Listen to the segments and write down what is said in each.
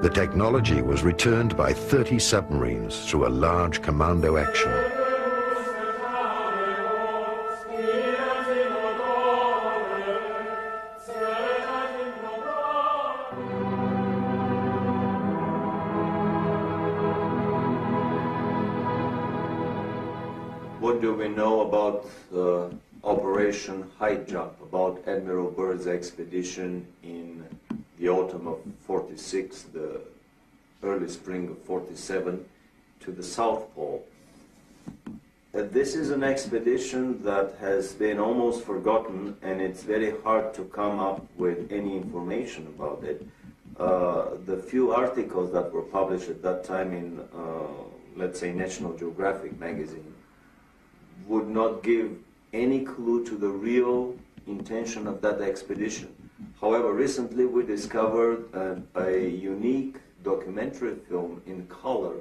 The technology was returned by 30 submarines through a large commando action. What do we know about Operation High Jump, about Admiral Byrd's expedition in the autumn of 46, the early spring of 47, to the South Pole? This is an expedition that has been almost forgotten, and it's very hard to come up with any information about it. The few articles that were published at that time in, let's say, National Geographic magazine would not give any clue to the real intention of that expedition. However, recently we discovered a unique documentary film in color,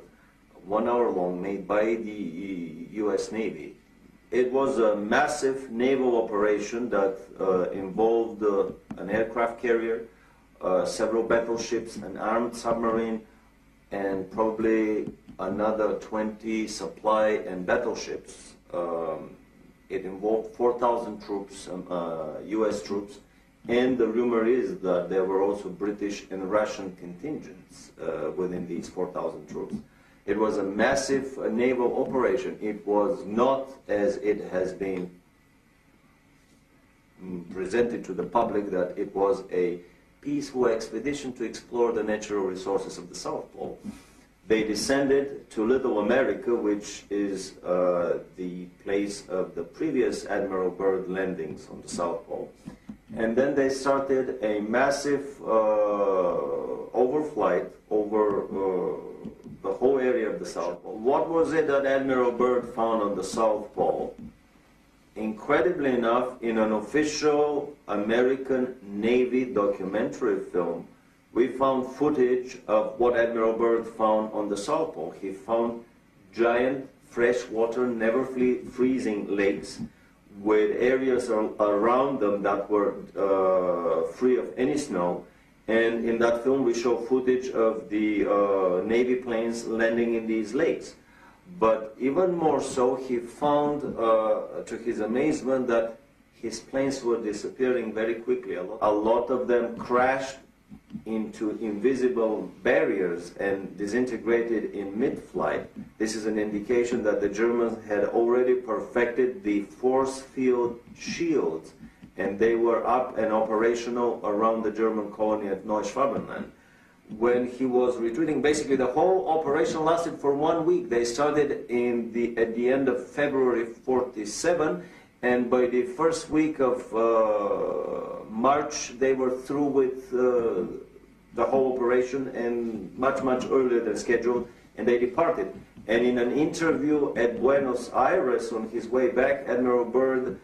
1 hour long, made by the US Navy. It was a massive naval operation that involved an aircraft carrier, several battleships, an armed submarine, and probably another 20 supply and battleships. It involved 4,000 troops, US troops, and the rumor is that there were also British and Russian contingents within these 4,000 troops. It was a massive naval operation. It was not, as it has been presented to the public, that it was a peaceful expedition to explore the natural resources of the South Pole. They descended to Little America, which is the place of the previous Admiral Byrd landings on the South Pole. And then they started a massive overflight over the whole area of the South Pole. What was it that Admiral Byrd found on the South Pole? Incredibly enough, in an official American Navy documentary film, we found footage of what Admiral Byrd found on the South Pole. He found giant freshwater, never freezing lakes with areas around them that were free of any snow. And in that film we show footage of the Navy planes landing in these lakes. But even more so, he found, to his amazement, that his planes were disappearing very quickly. A lot of them crashed into invisible barriers and disintegrated in mid-flight. This is an indication that the Germans had already perfected the force field shields, and they were up and operational around the German colony at Neuschwabenland. When he was retreating, basically the whole operation lasted for 1 week. They started at the end of February 47, and by the first week of March they were through with the whole operation, and much earlier than scheduled, and they departed. And in an interview at Buenos Aires on his way back, Admiral Byrd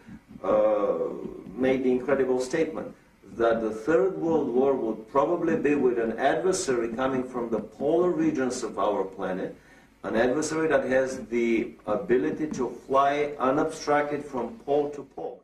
made the incredible statement that the Third World War would probably be with an adversary coming from the polar regions of our planet, an adversary that has the ability to fly unobstructed from pole to pole.